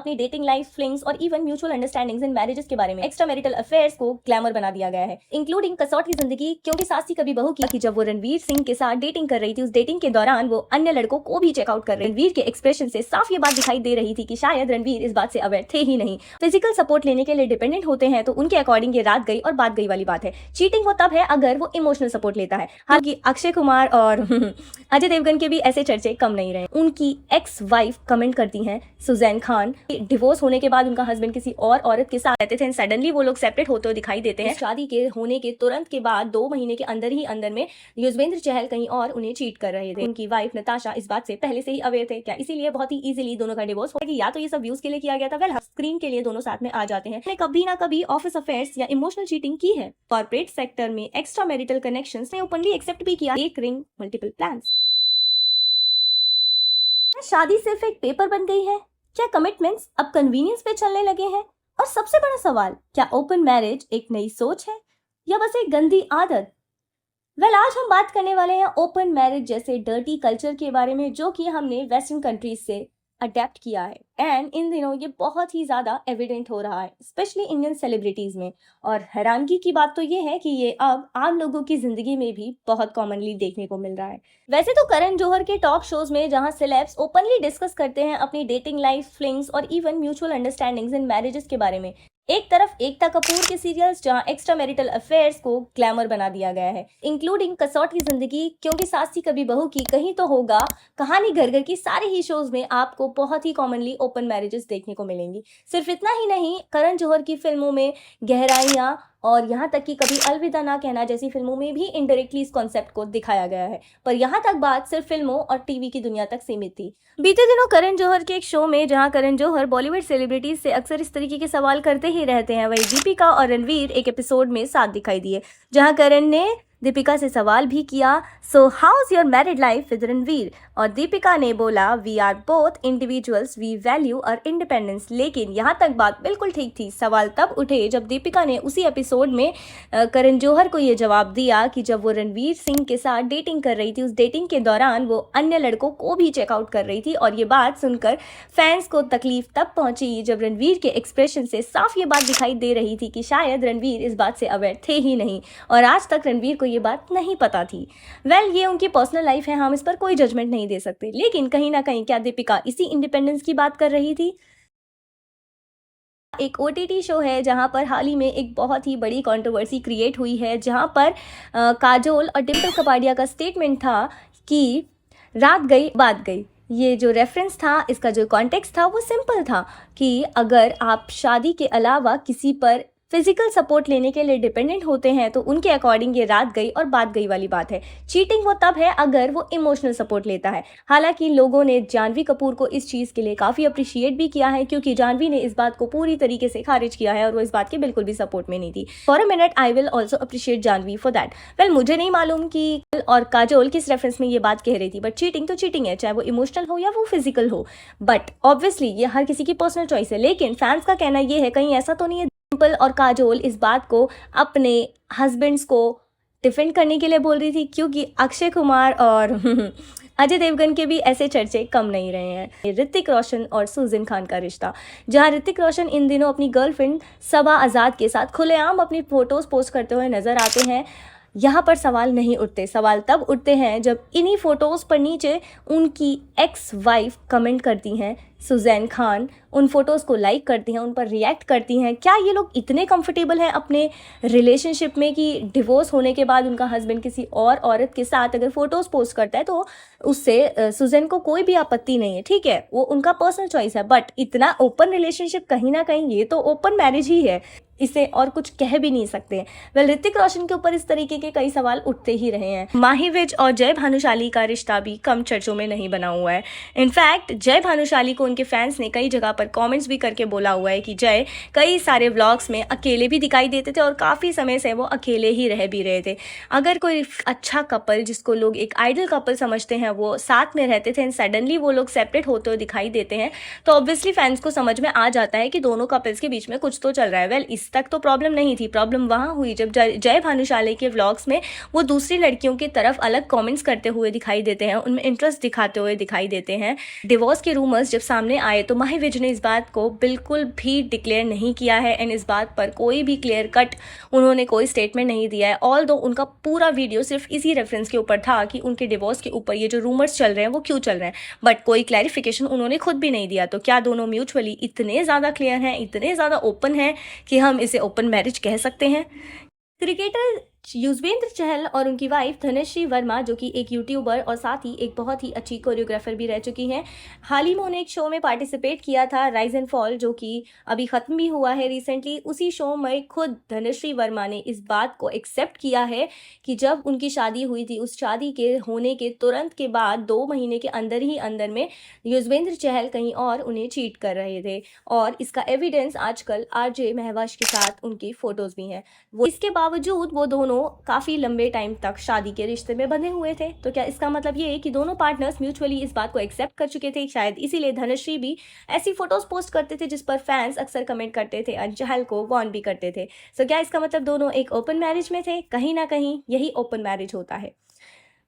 अपनी dating life, flings और even mutual understandings इन marriages के बारे में एक्स्ट्रा मैरिटल अफेयर्स को ग्लैमर बना दिया गया है, इंक्लूडिंग कसौट की जिंदगी। क्योंकि सासी कभी बहू की जब वो रणवीर सिंह के साथ डेटिंग कर रही थी, उस डेटिंग के दौरान वो अन्य लड़कों को भी चेकआउट कर रही। रणवीर के एक्सप्रेशन से साफ ये बात दिखाई दे रही थी कि शायद रणवीर इस बात से अवेयर थे ही नहीं। फिजिकल सपोर्ट लेने के लिए डिपेंडेंट होते हैं तो उनके अकॉर्डिंग ये रात गई और बात गई वाली बात है। चीटिंग वो तब है अगर वो इमोशनल सपोर्ट लेता है। हालांकि अक्षय कुमार और अजय देवगन के भी ऐसे चर्चे कम नहीं रहे। उनकी एक्स वाइफ कमेंट करती हैं सुजैन खान, डिवोर्स होने के बाद उनका हस्बैंड किसी और औरत के साथ रहते थे, सडनली वो लोग सेपरेट होते हुए दिखाई देते हैं। शादी के होने के तुरंत के बाद 2 महीने के अंदर में युजवेंद्र चहल कहीं और उन्हें चीट कर रहे थे। उनकी वाइफ नताशा इस बात से पहले से ही अवेयर थे क्या, इसीलिए बहुत ही इजीली दोनों का डिवोर्स हो गया। या तो ये सब व्यूज के लिए किया गया था, वेल स्क्रीन के लिए दोनों साथ में आ जाते हैं। कभी ना कभी ऑफिस अफेयर्स या इमोशनल चीटिंग की है। कॉर्पोरेट सेक्टर में एक्स्ट्रा मैरिटल कनेक्शंस ने ओपनली एक्सेप्ट भी किया। एक रिंग मल्टीपल प्लान्स। शादी सिर्फ एक पेपर बन गई है? क्या कमिटमेंट्स अब कन्वीनियंस पे चलने लगे हैं? और सबसे बड़ा सवाल, क्या ओपन मैरिज एक नई सोच है या बस एक गंदी आदत? आज हम बात करने वाले हैं ओपन मैरिज जैसे डर्टी कल्चर के बारे में, जो कि हमने वेस्टर्न कंट्रीज से अडेप्ट किया है। एंड इन दिनों ये बहुत ही ज्यादा एविडेंट हो रहा है, स्पेशली इंडियन सेलिब्रिटीज में। और हैरानगी की बात तो ये है कि ये अब आम लोगों की जिंदगी में भी बहुत कॉमनली देखने को मिल रहा है। वैसे तो करण जौहर के टॉक शोज में जहां सेलेब्स ओपनली डिस्कस करते हैं अपनी डेटिंग लाइफ, फ्लिंग्स और इवन म्यूचुअल अंडरस्टैंडिंग्स इन मैरिजेस के बारे में, एक तरफ एकता कपूर के सीरियल्स जहां एक्स्ट्रा मैरिटल अफेयर्स को ग्लैमर बना दिया गया है, इंक्लूडिंग कसौट की जिंदगी, क्योंकि सासी कभी बहू की, कहीं तो होगा, कहानी घर घर की, सारे ही शोज में आपको बहुत ही कॉमनली ओपन मैरिजेस देखने को मिलेंगी। सिर्फ इतना ही नहीं, करण जौहर की फिल्मों में गहराइयां और यहाँ तक कि कभी अलविदा ना कहना जैसी फिल्मों में भी इनडायरेक्टली इस कॉन्सेप्ट को दिखाया गया है। पर यहाँ तक बात सिर्फ फिल्मों और टीवी की दुनिया तक सीमित थी। बीते दिनों करण जौहर के एक शो में जहाँ करण जौहर बॉलीवुड सेलिब्रिटीज से अक्सर इस तरीके के सवाल करते ही रहते हैं, वही दीपिका और रणवीर एक एपिसोड में साथ दिखाई दिए, जहाँ करण ने दीपिका से सवाल भी किया, so how is your married life with Ranveer? और दीपिका ने बोला, we are both individuals, we value our independence. लेकिन यहाँ तक बात बिल्कुल ठीक थी। सवाल तब उठे जब दीपिका ने उसी एपिसोड में करण जौहर को ये जवाब दिया कि जब वो रणवीर सिंह के साथ डेटिंग कर रही थी, उस डेटिंग के दौरान वो अन्य लड़कों को भी चेकआउट कर रही थी। और ये बात सुनकर फैंस को तकलीफ तब पहुंची जब रणवीर के एक्सप्रेशन से साफ ये बात दिखाई दे रही थी कि शायद रणवीर इस बात से अवेयर थे ही नहीं और आज तक रणवीर को ये बात नहीं पता थी। ये उनकी पर्सनल लाइफ है, हम इस पर कोई जजमेंट नहीं दे सकते। लेकिन कहीं ना कहीं क्या दीपिका इसी इंडिपेंडेंस की बात कर रही थी? एक OTT शो है जहां पर हाल ही में एक बहुत ही बड़ी कंट्रोवर्सी क्रिएट हुई है, जहां पर काजोल और डिम्पल कपाड़िया का स्टेटमेंट था कि रात गई बात गई। ये जो रेफरेंस था, इसका जो कॉन्टेक्स्ट था वो सिंपल था कि अगर आप शादी के अलावा किसी पर फिजिकल सपोर्ट लेने के लिए डिपेंडेंट होते हैं तो उनके अकॉर्डिंग ये रात गई और बात गई वाली बात है। चीटिंग वो तब है अगर वो इमोशनल सपोर्ट लेता है। हालांकि लोगों ने जानवी कपूर को इस चीज़ के लिए काफ़ी अप्रिशिएट भी किया है, क्योंकि जानवी ने इस बात को पूरी तरीके से खारिज किया है और वो इस बात के बिल्कुल भी सपोर्ट में नहीं थी। For a minute I will also appreciate Janhvi for that. मुझे नहीं मालूम कि और काजोल किस रेफरेंस में ये बात कह रही थी, बट चीटिंग तो चीटिंग है, चाहे वो इमोशनल हो या वो फिजिकल हो। बट ऑब्वियसली ये हर किसी की पर्सनल चॉइस है। लेकिन फैंस का कहना ये है, कहीं ऐसा तो नहीं है डिम्पल और काजोल इस बात को अपने हस्बैंड्स को डिफेंड करने के लिए बोल रही थी? क्योंकि अक्षय कुमार और अजय देवगन के भी ऐसे चर्चे कम नहीं रहे हैं। ऋतिक रोशन और सुजैन खान का रिश्ता, जहां ऋतिक रोशन इन दिनों अपनी गर्लफ्रेंड सबा आज़ाद के साथ खुलेआम अपनी फोटोज पोस्ट करते हुए नजर आते हैं, यहाँ पर सवाल नहीं उठते। सवाल तब उठते हैं जब इन्हीं फोटोज़ पर नीचे उनकी एक्स वाइफ कमेंट करती हैं, सुजैन खान उन फोटोज़ को लाइक करती हैं, उन पर रिएक्ट करती हैं। क्या ये लोग इतने कंफर्टेबल हैं अपने रिलेशनशिप में कि डिवोर्स होने के बाद उनका हस्बैंड किसी और औरत के साथ अगर फोटोज़ पोस्ट करता है तो उससे सुजैन को कोई भी आपत्ति नहीं है? ठीक है, वो उनका पर्सनल चॉइस है, बट इतना ओपन रिलेशनशिप कहीं ना कहीं ये तो ओपन मैरिज ही है, इसे और कुछ कह भी नहीं सकते। ऋतिक रोशन के ऊपर इस तरीके के कई सवाल उठते ही रहे हैं। माही विज और जय भानुशाली का रिश्ता भी कम चर्चों में नहीं बना हुआ है। इनफैक्ट जय भानुशाली को उनके फैंस ने कई जगह पर कमेंट्स भी करके बोला हुआ है कि जय कई सारे व्लॉग्स में अकेले भी दिखाई देते थे और काफ़ी समय से वो अकेले ही रह भी रहे थे। अगर कोई अच्छा कपल जिसको लोग एक आइडल कपल समझते हैं वो साथ में रहते थे एंड सडनली वो लोग सेपरेट होते हुए दिखाई देते हैं, तो ऑब्वियसली फैंस को समझ में आ जाता है कि दोनों कपल्स के बीच में कुछ तो चल रहा है। इस तक तो प्रॉब्लम नहीं थी। प्रॉब्लम वहाँ हुई जब जय भानुशाली के व्लॉग्स में वो दूसरी लड़कियों की तरफ अलग कमेंट्स करते हुए दिखाई देते हैं, उनमें इंटरेस्ट दिखाते हुए दिखाई देते हैं। डिवोर्स के रूमर्स जब सामने आए तो माही विज ने इस बात को बिल्कुल भी डिक्लेयर नहीं किया है एंड इस बात पर कोई भी क्लियर कट उन्होंने कोई स्टेटमेंट नहीं दिया है। ऑल दो उनका पूरा वीडियो सिर्फ इसी रेफरेंस के ऊपर था कि उनके डिवोर्स के ऊपर ये जो रूमर्स चल रहे हैं वो क्यों चल रहे हैं, बट कोई क्लैरिफिकेशन उन्होंने खुद भी नहीं दिया। तो क्या दोनों म्यूचुअली इतने ज़्यादा क्लियर हैं, इतने ज़्यादा ओपन हैं कि हम इसे ओपन मैरिज कह सकते हैं? क्रिकेटर युजवेंद्र चहल और उनकी वाइफ धनश्री वर्मा, जो कि एक यूट्यूबर और साथ ही एक बहुत ही अच्छी कोरियोग्राफर भी रह चुकी हैं, हाल ही में उन्होंने एक शो में पार्टिसिपेट किया था, राइज एंड फॉल, जो कि अभी ख़त्म भी हुआ है रिसेंटली। उसी शो में खुद धनश्री वर्मा ने इस बात को एक्सेप्ट किया है कि जब उनकी शादी हुई थी, उस शादी के होने के तुरंत के बाद 2 महीने के अंदर ही अंदर में युजवेंद्र चहल कहीं और उन्हें चीट कर रहे थे, और इसका एविडेंस आजकल आरजे महवाश के साथ उनकी फ़ोटोज़ भी हैं। वो इसके बावजूद वो दोनों काफ़ी लंबे टाइम तक शादी के रिश्ते में बंधे हुए थे। तो क्या इसका मतलब ये है कि दोनों पार्टनर्स म्यूचुअली इस बात को एक्सेप्ट कर चुके थे? शायद इसीलिए धनश्री भी ऐसी फोटोज पोस्ट करते थे जिस पर फैंस अक्सर कमेंट करते थे और चहल को वार्न भी करते थे। सो क्या इसका मतलब दोनों एक ओपन मैरिज में थे? कहीं ना कहीं यही ओपन मैरिज होता है।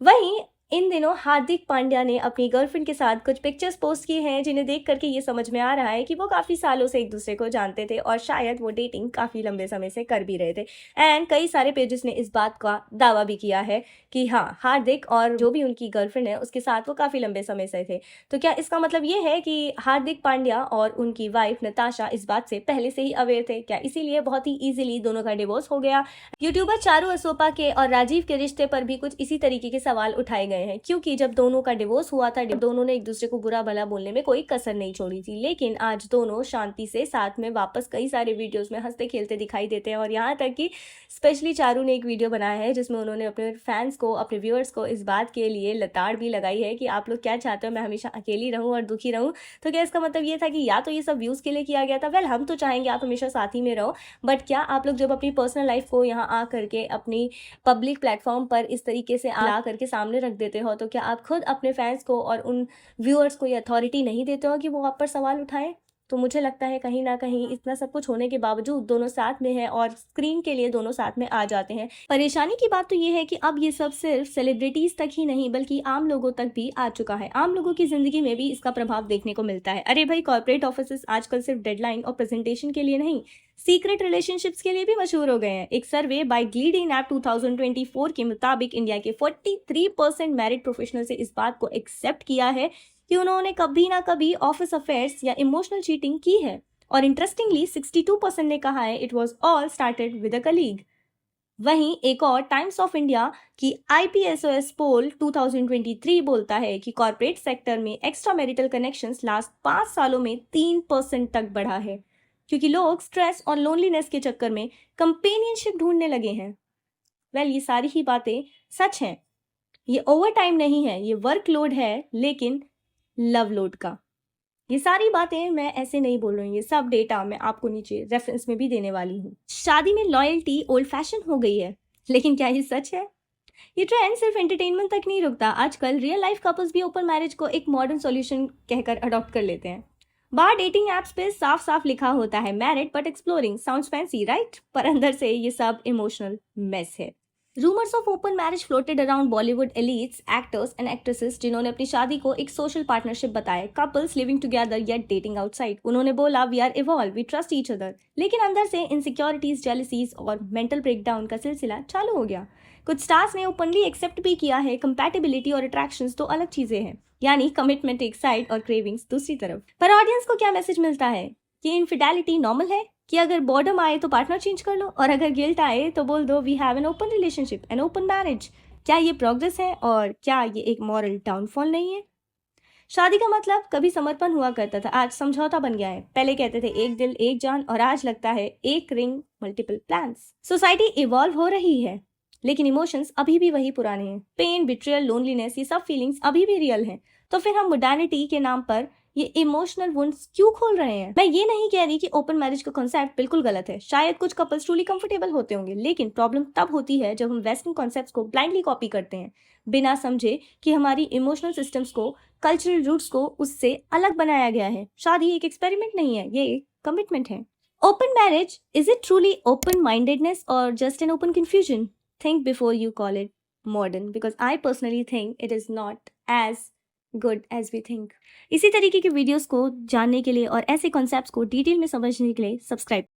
वहीं इन दिनों हार्दिक पांड्या ने अपनी गर्लफ्रेंड के साथ कुछ पिक्चर्स पोस्ट की हैं, जिन्हें देख करके ये समझ में आ रहा है कि वो काफ़ी सालों से एक दूसरे को जानते थे और शायद वो डेटिंग काफ़ी लंबे समय से कर भी रहे थे। एंड कई सारे पेजेस ने इस बात का दावा भी किया है कि हाँ, हार्दिक और जो भी उनकी गर्लफ्रेंड है उसके साथ वो काफ़ी लंबे समय से थे। तो क्या इसका मतलब ये है कि हार्दिक पांड्या और उनकी वाइफ नताशा इस बात से पहले से ही अवेयर थे? क्या इसीलिए बहुत ही ईजिली दोनों का डिवोर्स हो गया? यूट्यूबर चारू असोपा के और राजीव के रिश्ते पर भी कुछ इसी तरीके के सवाल उठाए गए हैं, क्योंकि जब दोनों का डिवोर्स हुआ था, दोनों ने एक दूसरे को बुरा भला बोलने में कोई कसर नहीं छोड़ी थी, लेकिन आज दोनों शांति से साथ में वापस कई सारे वीडियोस में हंसते खेलते दिखाई देते हैं। और यहाँ तक कि स्पेशली चारू ने एक वीडियो बनाया है जिसमें उन्होंने अपने फैंस को, अपने व्यूअर्स को इस बात के लिए लताड़ भी लगाई है कि आप लोग क्या चाहते हो, मैं हमेशा अकेली रहूं और दुखी रहूं? तो क्या इसका मतलब ये था कि या तो ये सब व्यूज के लिए किया गया था? वेल, हम तो चाहेंगे आप हमेशा साथ ही में रहो, बट क्या आप लोग जब अपनी पर्सनल लाइफ को यहाँ आ करके अपनी पब्लिक प्लेटफॉर्म पर इस तरीके से ला करके सामने रख देते हो, तो क्या आप खुद अपने फैंस को और उन व्यूअर्स को ये अथॉरिटी नहीं देते हो कि वो आप पर सवाल उठाएं? तो मुझे लगता है कहीं ना कहीं इतना सब कुछ होने के बावजूद दोनों साथ में हैं और स्क्रीन के लिए दोनों साथ में आ जाते हैं। परेशानी की बात तो ये है कि अब ये सब सिर्फ सेलिब्रिटीज तक ही नहीं बल्कि आम लोगों तक भी आ चुका है। आम लोगों की जिंदगी में भी इसका प्रभाव देखने को मिलता है। अरे भाई, कॉर्पोरेट ऑफिसेस आजकल सिर्फ डेडलाइन और प्रेजेंटेशन के लिए नहीं, सीक्रेट रिलेशनशिप्स के लिए भी मशहूर हो गए हैं। एक सर्वे बाय ग्लीडिंग ऐप 2024 के मुताबिक इंडिया के 43% मैरिड प्रोफेशनल से इस बात को एक्सेप्ट किया है कि उन्होंने कभी ना कभी ऑफिस अफेयर्स या इमोशनल चीटिंग की है। और इंटरेस्टिंगली 62% ने कहा है it was all started with a colleague. वहीं एक और टाइम्स ऑफ इंडिया की IPSOS पोल 2023 बोलता है कि कॉर्पोरेट सेक्टर में एक्स्ट्रा मैरिटल कनेक्शंस लास्ट 5 सालों में 3% तक बढ़ा है, क्योंकि लोग स्ट्रेस और लोनलीनेस के चक्कर में कंपेनियनशिप ढूंढने लगे हैं। वेल, ये सारी ही बातें सच हैं। ये ओवर टाइम नहीं है, ये वर्कलोड है, लेकिन लव लोड का। ये सारी बातें मैं ऐसे नहीं बोल रही हूँ, ये सब डेटा मैं आपको नीचे रेफरेंस में भी देने वाली हूँ। शादी में लॉयल्टी ओल्ड फैशन हो गई है, लेकिन क्या ये सच है? ये ट्रेंड सिर्फ एंटरटेनमेंट तक नहीं रुकता। आजकल रियल लाइफ कपल्स भी ओपन मैरिज को एक मॉडर्न सॉल्यूशन कहकर अडॉप्ट कर लेते हैं। बाहर डेटिंग एप्स पे साफ साफ लिखा होता है married but exploring, sounds fancy right? पर अंदर से ये सब इमोशनल मेस है। Rumours of open marriage floated around Bollywood elites, actors and actresses, जिन्होंने अपनी शादी को एक सोशल पार्टनरशिप बताया, couples living together yet dating outside. उन्होंने बोला we are evolve, we trust each other, लेकिन अंदर से इनसिक्योरिटीज, जेलसीज और मेंटल ब्रेकडाउन का सिलसिला चालू हो गया। कुछ स्टार्स ने ओपनली एक्सेप्ट भी किया है कंपैटिबिलिटी और अट्रैक्शंस तो अलग चीजें हैं, यानी कमिटमेंट एक साइड और क्रेविंग्स दूसरी तरफ। पर ऑडियंस को क्या मैसेज मिलता है कि इनफिडेलिटी नॉर्मल है, कि अगर बॉर्डम आए तो पार्टनर चेंज कर लो, और अगर गिल्ट आए तो बोल दो we have an open relationship, an open marriage. क्या ये प्रोग्रेस है और क्या ये एक मॉरल डाउनफॉल नहीं है? शादी का मतलब कभी समर्पण हुआ करता था, आज समझौता बन गया है। पहले कहते थे एक दिल एक जान, और आज लगता है एक ring multiple plans. Society evolve हो रही है, लेकिन इमोशंस अभी भी वही पुराने हैं। पेन, बिट्रियल, लोनलीनेस, ये सब फीलिंग्स अभी भी रियल हैं। तो फिर हम मॉडर्निटी के नाम पर ये इमोशनल वुंड्स क्यों खोल रहे हैं? मैं ये नहीं कह रही कि ओपन मैरिज का कॉन्सेप्ट बिल्कुल गलत है। शायद कुछ कपल्स ट्रूली कंफर्टेबल होते होंगे, लेकिन प्रॉब्लम तब होती है जब हम वेस्टर्न कॉन्सेप्ट्स को ब्लाइंडली कॉपी करते हैं, बिना समझे कि हमारी इमोशनल सिस्टम्स को, कल्चरल रूट्स को उससे अलग बनाया गया है। शादी एक एक्सपेरिमेंट नहीं है, ये एक कमिटमेंट है। Open marriage, is it truly open-mindedness or just an open confusion? Think before you call it modern, because I personally think it is not as good as we think. इसी तरीके के videos को जानने के लिए और ऐसे कॉन्सेप्ट्स को डिटेल में समझने के लिए सब्सक्राइब